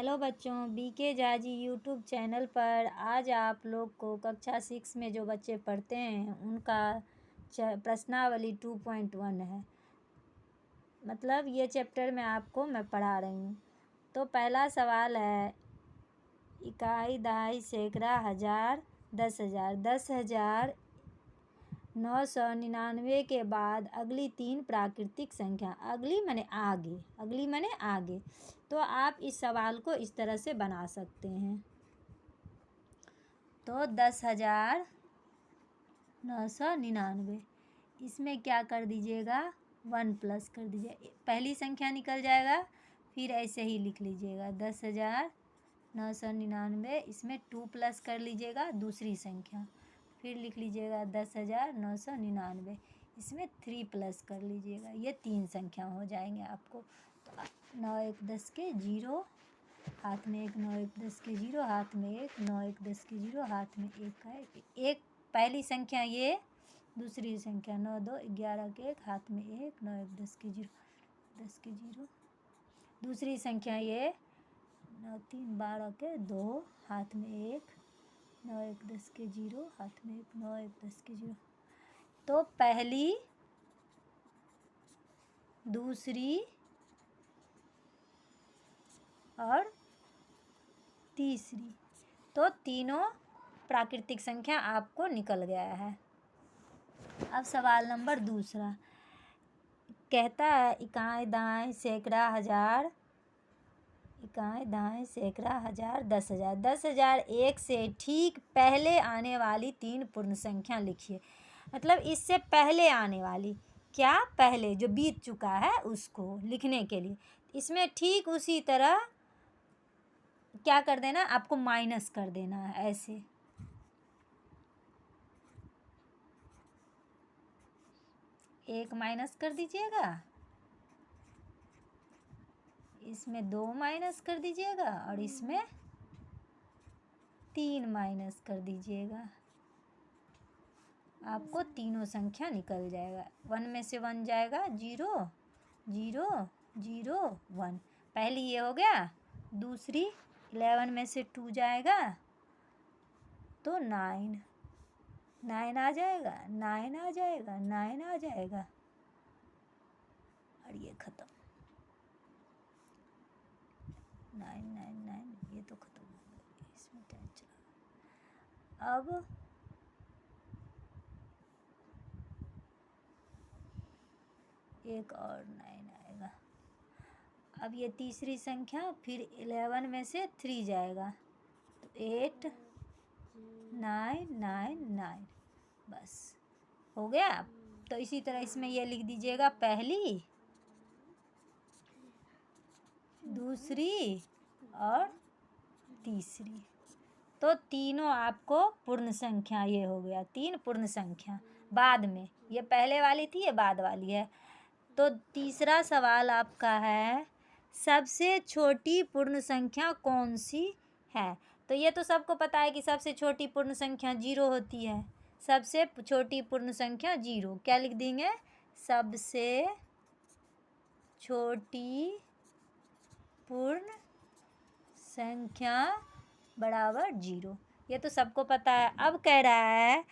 Hello बच्चों, BK जाजी YouTube channel पर आज आप लोग को कक्षा 6 में जो बच्चे पढ़ते हैं उनका प्रश्नावली 2.1 है। मतलब ये चैप्टर में आपको मैं पढ़ा रही हूँ। तो पहला सवाल है, इकाई, दहाई, सैकड़ा, हज़ार, 10,000। 10,999 के बाद अगली तीन प्राकृतिक संख्या, अगली माने आगे। तो आप इस सवाल को इस तरह से बना सकते हैं। तो 10,999 इसमें क्या कर दीजिएगा, 1 प्लस कर दीजिए, पहली संख्या निकल जाएगा। फिर ऐसे ही लिख लीजिएगा 10,999, इसमें 2 प्लस कर लीजिएगा दूसरी संख्या। फिर लिख लीजिएगा 10,999, इसमें 3 प्लस कर लीजिएगा। ये 3 संख्या हो जाएंगे आपको। तो 9 1 10 के 0, हाथ में 1, 9 1 10 के 0, हाथ में 1, 9 1 10 के 0, हाथ में 1 का 1। पहली संख्या ये, दूसरी संख्या 9 2 11 के 1, हाथ में 1, 9 1 10 के 0, 10 के 0। दूसरी संख्या ये 9 3 12 के 2, हाथ में 1, 9 1 10 के 0, हाथ में 1, 9 1 10 के 0। तो पहली, दूसरी और तीसरी, तो तीनों प्राकृतिक संख्या आपको निकल गया है। अब सवाल नंबर दूसरा कहता है, इकाई, दहाई, सैकड़ा, हज़ार, इकाई, दहाई, सैकड़ा, हज़ार, 10,000। 10,000 एक से ठीक पहले आने वाली तीन पूर्ण संख्या लिखिए। मतलब इससे पहले आने वाली, क्या पहले जो बीत चुका है उसको लिखने के लिए इसमें ठीक उसी तरह क्या कर देना, आपको माइनस कर देना है। ऐसे एक माइनस कर दीजिएगा, इसमें 2 माइनस कर दीजिएगा और इसमें 3 माइनस कर दीजिएगा। आपको तीनों संख्या निकल जाएगा। 1 में से 1 जाएगा, 0 0 0 1, पहली ये हो गया। दूसरी 11 में से 2 जाएगा तो 9 9 आ जाएगा, 9 आ जाएगा, 9 आ जाएगा और ये ख़त्म। 9 9 9, ये तो ख़त्म हो गया, इसमें टाइम चला। अब एक और 9 आएगा। अब ये तीसरी संख्या, फिर 11 में से 3 जाएगा तो 8 9 9 9, बस हो गया। तो इसी तरह इसमें ये लिख दीजिएगा, पहली, दूसरी और तीसरी। तो तीनों आपको पूर्ण संख्या, ये हो गया 3 पूर्ण संख्या। बाद में ये पहले वाली थी, ये बाद वाली है। तो तीसरा सवाल आपका है, सबसे छोटी पूर्ण संख्या कौन सी है? तो ये तो सबको पता है कि सबसे छोटी पूर्ण संख्या 0 होती है। सबसे छोटी पूर्ण संख्या 0, क्या लिख देंगे, सबसे छोटी पूर्ण संख्या बराबर 0, ये तो सबको पता है। अब कह रहा है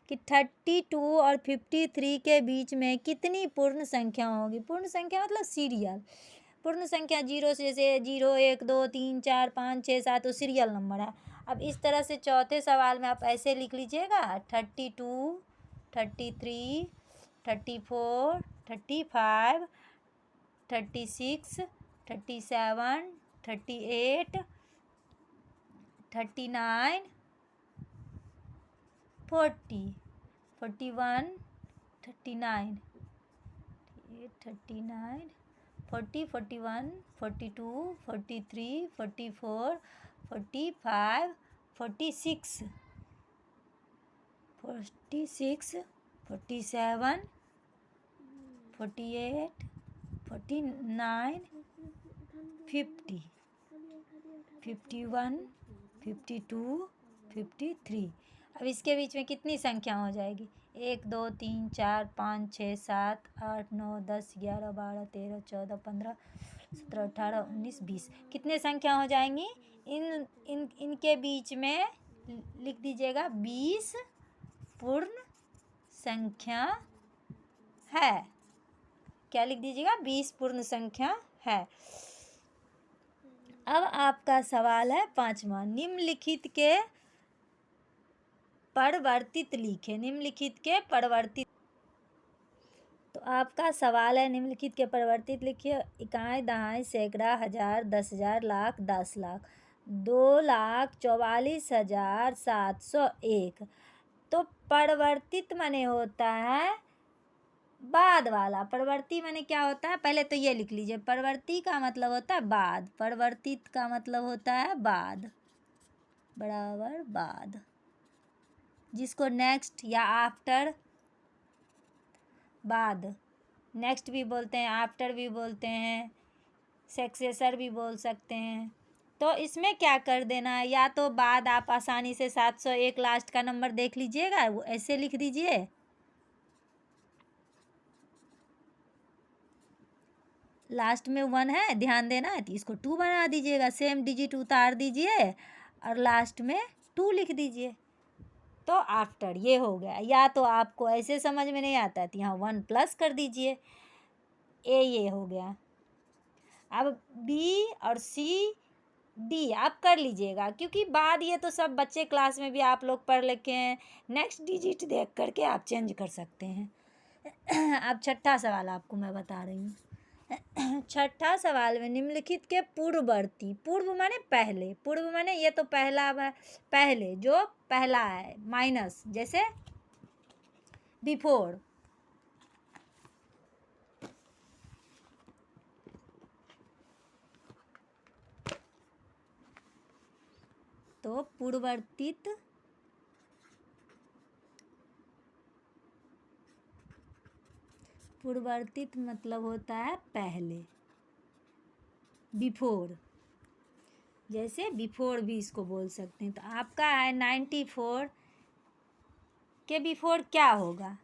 कि 32 और 53 के बीच में कितनी पूर्ण संख्या होगी? पूर्ण संख्या मतलब सीरियल। पूर्ण संख्या 0 से, जैसे 0 1 2 3 4 5 6 7, तो सीरियल नंबर है। अब इस तरह से चौथे सवाल में आप ऐसे लिख लीजिएगा, 32 33 34 35 36 37 38 39 40 41 39 39 40 41 42 43 44 45 46 46 47 48 49 50 51 52 53। अब इसके बीच में कितनी संख्या हो जाएगी? 1 2 3 4 5 6 7 8 9 10 11 12 13 14 15 17, 18, 19, 20 कितने संख्या हो जाएंगी? इनके बीच में लिख दीजिएगा 20 पूर्ण संख्या है। क्या लिख दीजिएगा? 20 पूर्ण संख्या है। अब आपका सवाल है 5वां, निम्नलिखित के परिवर्तित लिखे। निम्नलिखित के परिवर्तित, तो आपका सवाल है निम्नलिखित के परिवर्तित लिखिए। इकाई, दहाई, सैकड़ा, हजार, 10,000, लाख, 10 लाख, 2,44,701। तो परिवर्तित माने होता है बाद वाला। परिवर्ती माने क्या होता है? पहले तो ये लिख लीजिए, परिवर्ती का मतलब होता है बाद, परिवर्तित का मतलब होता है बाद, बराबर बाद, जिसको नेक्स्ट या आफ्टर, बाद, नेक्स्ट भी बोलते हैं, आफ्टर भी बोलते हैं, सक्सेसर भी बोल सकते हैं। तो इसमें क्या कर देना है, या तो बाद आप आसानी से 701 लास्ट का नंबर देख लीजिएगा, वो ऐसे लिख दीजिए, लास्ट में 1 है, ध्यान देना है, तो इसको 2 बना दीजिएगा, सेम डिजिट उतार दीजिए और लास्ट में 2 लिख दीजिए। तो आफ्टर ये हो गया। या तो आपको ऐसे समझ में नहीं आता है तो यहाँ 1 प्लस कर दीजिए, ये हो गया। अब बी और सी डी आप कर लीजिएगा, क्योंकि बाद ये तो सब बच्चे क्लास में भी आप लोग पढ़ लिखे हैं, नेक्स्ट डिजिट देख करके आप चेंज कर सकते हैं। अब छठा सवाल आपको मैं बता रही हूँ। छठा सवाल में निम्नलिखित के पूर्ववर्ती, पूर्व माने पहले, पूर्व माने ये तो पहला, पहले जो पहला है, माइनस, जैसे बिफोर, तो पूर्ववर्तित मतलब होता है पहले, बिफोर, जैसे बिफोर भी इसको बोल सकते हैं। तो आपका है 94 के बिफोर क्या होगा?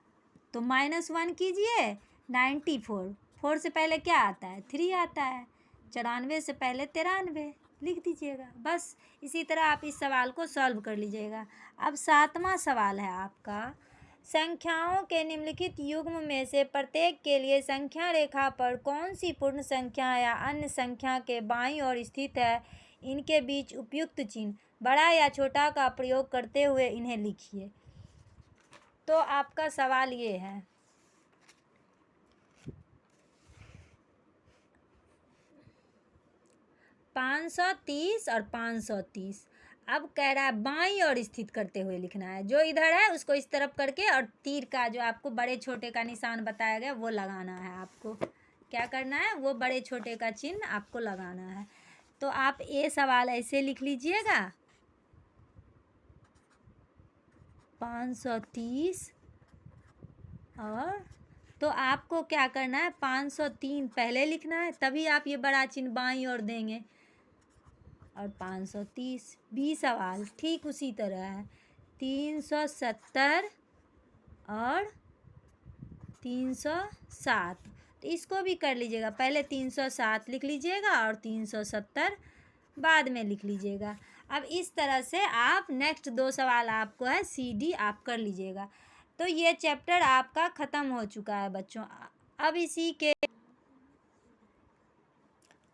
तो -1 कीजिए, 94, 4 से पहले क्या आता है? 3 आता है, 94 से पहले 93 लिख दीजिएगा। बस इसी तरह आप इस सवाल को सॉल्व कर लीजिएगा। अब 7वां सवाल है आपका, संख्याओं के निम्नलिखित युग्म में से प्रत्येक के लिए संख्या रेखा पर कौन सी पूर्ण संख्या या अन्य संख्या के बाईं ओर स्थित है? इनके बीच उपयुक्त चिन्ह बड़ा या छोटा का प्रयोग करते हुए इन्हें लिखिए। तो आपका सवाल ये है, $530 और 530। अब कह रहा है बाईं ओर स्थित करते हुए लिखना है, जो इधर है उसको इस तरफ करके, और तीर का जो आपको बड़े छोटे का निशान बताया गया वो लगाना है। आपको क्या करना है? वो बड़े छोटे का चिन्ह आपको लगाना है। तो आप ये सवाल ऐसे लिख लीजिएगा, 530, और तो आपको क्या करना है? 503 पहले लिखना है, तभी आप ये बड़ा चिन्ह बाईं ओर देंगे, और 530 बी सवाल ठीक उसी तरह है, 370 और 307। तो इसको भी कर लीजिएगा, पहले 307 लिख लीजिएगा और 370 बाद में लिख लीजिएगा। अब इस तरह से आप नेक्स्ट 2 सवाल आपको है सी डी आप कर लीजिएगा। तो ये चैप्टर आपका ख़त्म हो चुका है बच्चों। अब इसी के,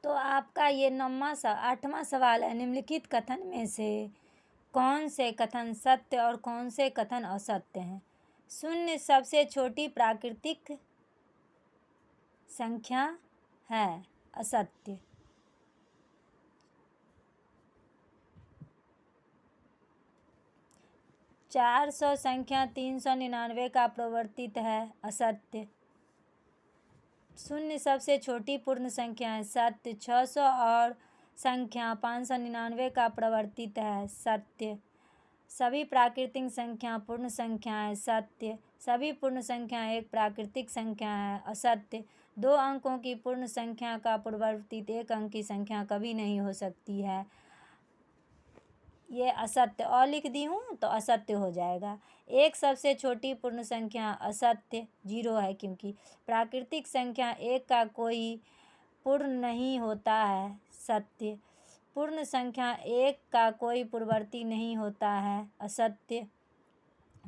तो आपका ये 8वां सवाल है, निम्नलिखित कथन में से कौन से कथन सत्य और कौन से कथन असत्य हैं? शून्य सबसे छोटी प्राकृतिक संख्या है, असत्य। 400 संख्या 399 का प्रवर्तित है, असत्य। शून्य सबसे छोटी पूर्ण संख्या है, सत्य। 600 और संख्या 599 का प्रवर्तित है, सत्य। सभी प्राकृतिक संख्या पूर्ण संख्या है, सत्य। सभी पूर्ण संख्या एक प्राकृतिक संख्या है, असत्य। 2 अंकों की पूर्ण संख्या का प्रवर्तित 1 अंक की संख्या कभी नहीं हो सकती है, ये असत्य। और लिख दी हूँ तो असत्य हो जाएगा। 1 सबसे छोटी पूर्ण संख्या, असत्य, 0 है, क्योंकि प्राकृतिक संख्या 1 का कोई पूर्ण नहीं होता है, सत्य। पूर्ण संख्या 1 का कोई पूर्ववर्ती नहीं होता है, असत्य।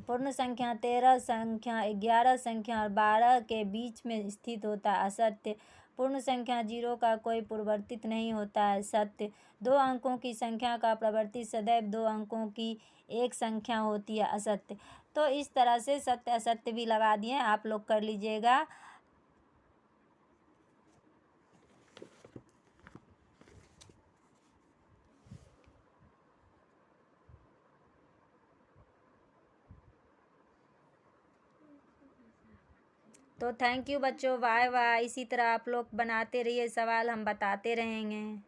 पूर्ण संख्या 13 संख्या 11 संख्या और 12 के बीच में स्थित होता है, असत्य। पूर्ण संख्या 0 का कोई पूर्ववर्ती नहीं होता है, सत्य। 2 अंकों की संख्या का प्रवर्ती सदैव 2 अंकों की एक संख्या होती है, असत्य। तो इस तरह से सत्य असत्य भी लगा दिए, आप लोग कर लीजिएगा। तो थैंक यू बच्चों, बाय बाय। इसी तरह आप लोग बनाते रहिए सवाल, हम बताते रहेंगे।